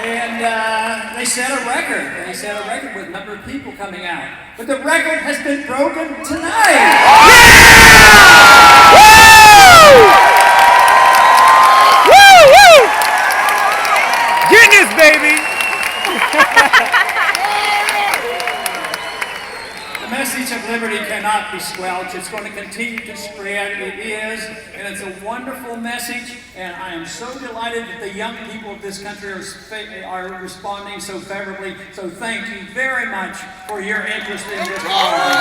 And they set a record. They set a record with a number of people coming out. But the record has been broken tonight. Guinness, baby! The message of liberty cannot be squelched. It's going to continue to spread. It is, and it's a wonderful message. And I am so delighted that the young people of this country are responding so favorably. So thank you very much for your interest in this cause.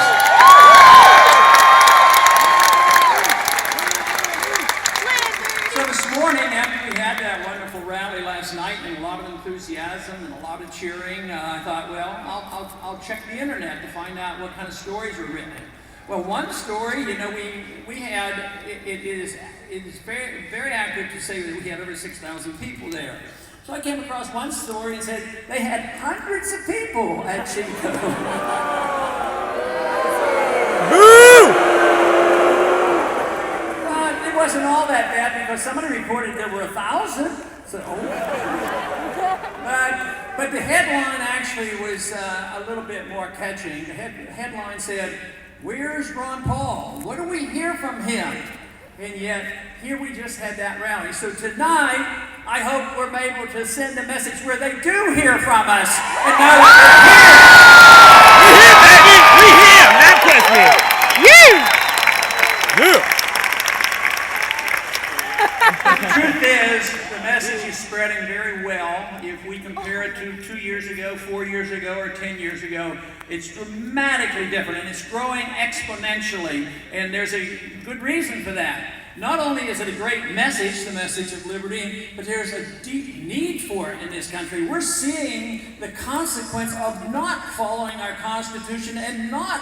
So this morning, after we had that wonderful rally last night and a lot of enthusiasm and a lot of cheering, I thought, well, I'll check the internet to find out what kind of stories were written. Well, one story, you know, we had, it is very, very accurate to say that we had over 6,000 people there. So I came across one story and said they had hundreds of people at Shaky. It wasn't all that bad because somebody reported there were 1,000. So, but the headline actually was a little bit more catching. The headline said, "Where's Ron Paul? What do we hear from him?" And yet, here we just had that rally. So tonight, I hope we're able to send a message where they do hear from us and know that we're here. We here, baby. We here. Not Christmas. Yeah. The truth is, the message is spreading very well. If we compare it to 2 years ago, 4 years ago, or 10 years ago, it's dramatically different, and it's growing exponentially, and there's a good reason for that. Not only is it a great message, the message of liberty, but there's a deep need for it in this country. We're seeing the consequence of not following our Constitution and not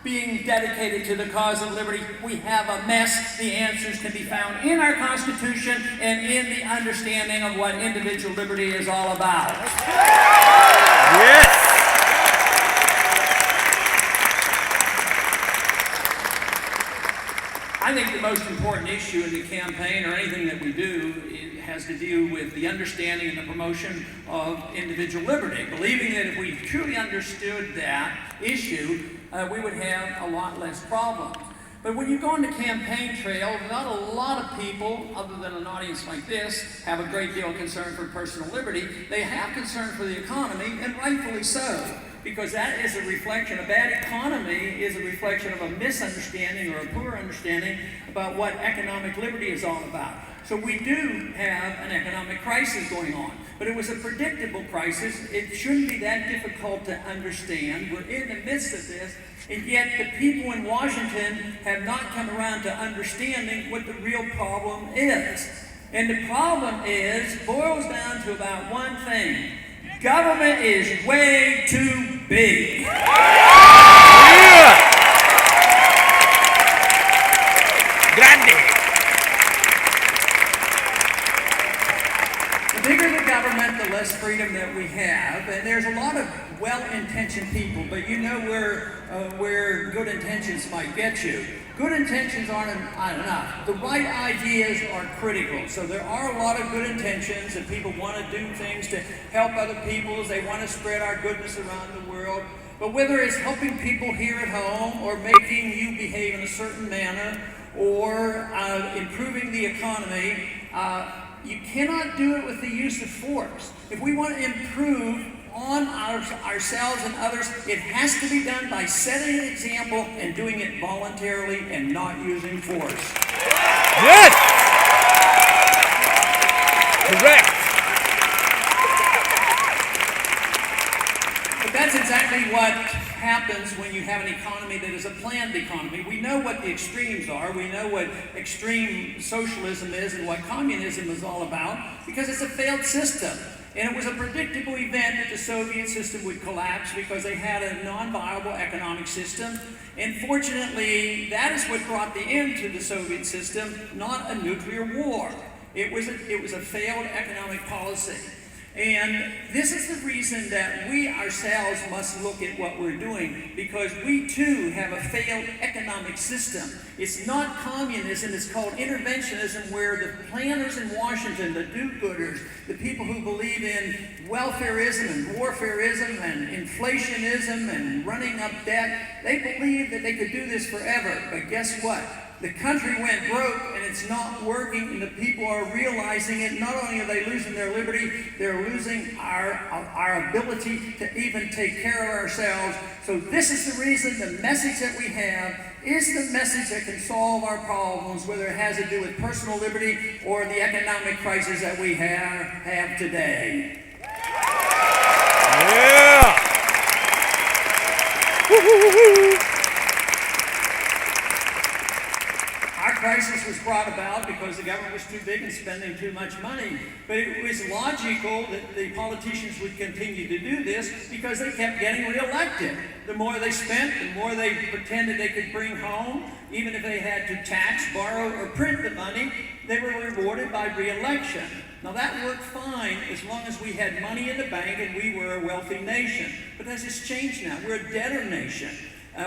being dedicated to the cause of liberty. We have a mess. The answers can be found in our Constitution and in the understanding of what individual liberty is all about. Yes. I think the most important issue in the campaign, or anything that we do, it has to do with the understanding and the promotion of individual liberty. Believing that if we truly understood that issue, we would have a lot less problems. But when you go on the campaign trail, not a lot of people, other than an audience like this, have a great deal of concern for personal liberty. They have concern for the economy, and rightfully so, because that is a reflection, a bad economy is a reflection of a misunderstanding or a poor understanding about what economic liberty is all about. So we do have an economic crisis going on, but it was a predictable crisis. It shouldn't be that difficult to understand. We're in the midst of this, and yet the people in Washington have not come around to understanding what the real problem is. And the problem boils down to about one thing. Government is way too big. Yeah. Grande. The bigger the government, the less freedom that we have. And there's a lot of well-intentioned people, but you know where good intentions might get you. Good intentions aren't enough. The right ideas are critical. So there are a lot of good intentions, and people want to do things to help other people. They want to spread our goodness around the world. But whether it's helping people here at home, or making you behave in a certain manner, or improving the economy, you cannot do it with the use of force. If we want to improve on ourselves and others, it has to be done by setting an example and doing it voluntarily and not using force. Yes! Correct. But that's exactly what happens when you have an economy that is a planned economy. We know what the extremes are. We know what extreme socialism is and what communism is all about, because it's a failed system. And it was a predictable event that the Soviet system would collapse because they had a non-viable economic system. And fortunately, that is what brought the end to the Soviet system, not a nuclear war. It was a failed economic policy. And this is the reason that we ourselves must look at what we're doing, because we too have a failed economic system. It's not communism, it's called interventionism, where the planners in Washington, the do-gooders, the people who believe in welfareism and warfareism and inflationism and running up debt, they believe that they could do this forever. But guess what? The country went broke and it's not working, and the people are realizing it. Not only are they losing their liberty, they're losing our ability to even take care of ourselves. So this is the reason the message that we have is the message that can solve our problems, whether it has to do with personal liberty or the economic crisis that we have today. Yeah! Woo-hoo-hoo-hoo. Our crisis was brought about because the government was too big and spending too much money. But it was logical that the politicians would continue to do this because they kept getting reelected. The more they spent, the more they pretended they could bring home. Even if they had to tax, borrow, or print the money, they were rewarded by reelection. Now that worked fine as long as we had money in the bank and we were a wealthy nation. But that has changed now. We're a debtor nation.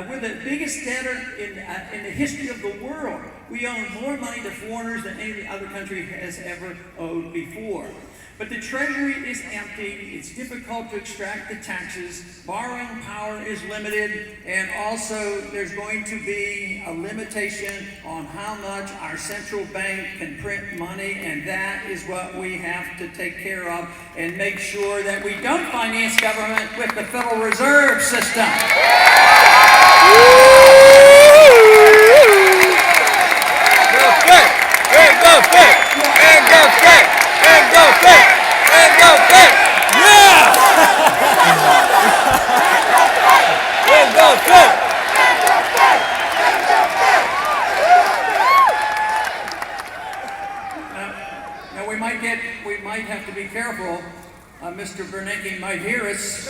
We're the biggest debtor in the history of the world. We owe more money to foreigners than any other country has ever owed before. But the treasury is empty, it's difficult to extract the taxes, borrowing power is limited, and also there's going to be a limitation on how much our central bank can print money, and that is what we have to take care of and make sure that we don't finance government with the Federal Reserve System. Now we might have to be careful. Mr. Bernanke might hear us.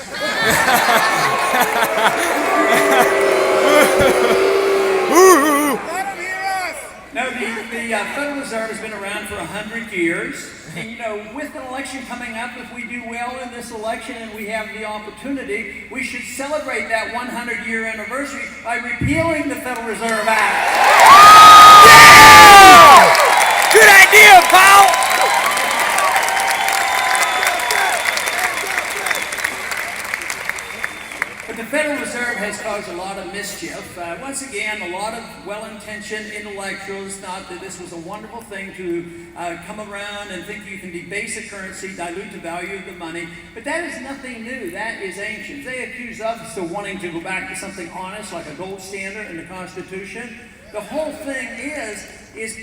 No, the Federal Reserve has been around for 100 years. And, with an election coming up, if we do well in this election and we have the opportunity, we should celebrate that 100-year anniversary by repealing the Federal Reserve Act. Yeah! Good idea, Paul! But the Federal Reserve has caused a lot of mischief. Once again, a lot of well-intentioned intellectuals thought that this was a wonderful thing to come around and think you can debase a currency, dilute the value of the money. But that is nothing new. That is ancient. They accuse us of wanting to go back to something honest, like a gold standard in the Constitution. The whole thing is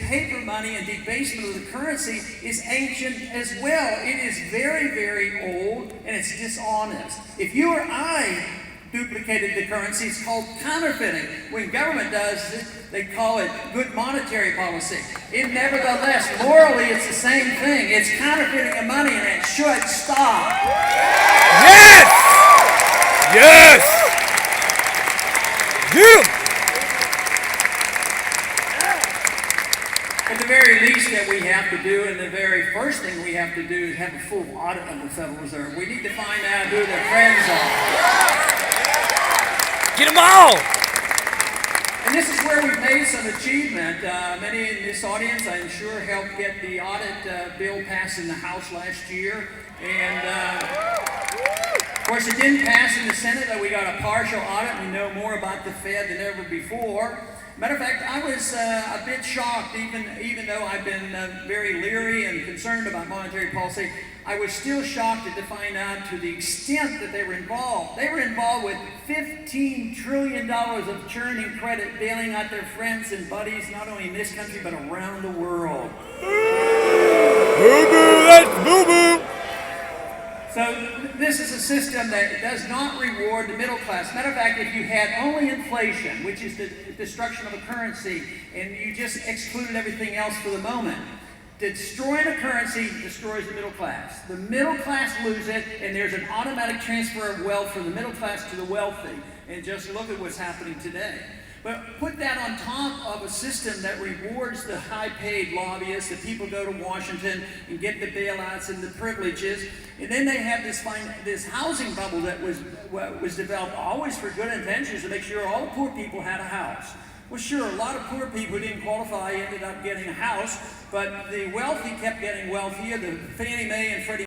paper money and debasement of the currency is ancient as well. It is very, very old, and it's dishonest. If you or I duplicated the currency, it's called counterfeiting. When government does it, they call it good monetary policy. Nevertheless, morally, it's the same thing. It's counterfeiting of money, and it should stop. Yes! Yes! Get 'em! At the very least that we have to do, and the very first thing we have to do, is have a full audit of the Federal Reserve. We need to find out who their friends are. Get them all! And this is where we've made some achievement. Many in this audience, I'm sure, helped get the audit bill passed in the House last year. And of course, it didn't pass in the Senate, but we got a partial audit. We know more about the Fed than ever before. Matter of fact, I was a bit shocked, even though I've been very leery and concerned about monetary policy. I was still shocked to find out to the extent that they were involved. They were involved with $15 trillion of churning credit, bailing out their friends and buddies, not only in this country, but around the world. Boo-boo, that's boo-boo! So this is a system that does not reward the middle class. Matter of fact, if you had only inflation, which is the destruction of a currency, and you just excluded everything else for the moment, destroying a currency destroys the middle class. The middle class lose it, and there's an automatic transfer of wealth from the middle class to the wealthy. And just look at what's happening today. But put that on top of a system that rewards the high-paid lobbyists, that people go to Washington and get the bailouts and the privileges, and then they have this housing bubble that was developed always for good intentions to make sure all the poor people had a house. Well, sure, a lot of poor people who didn't qualify ended up getting a house, but the wealthy kept getting wealthier. The Fannie Mae and Freddie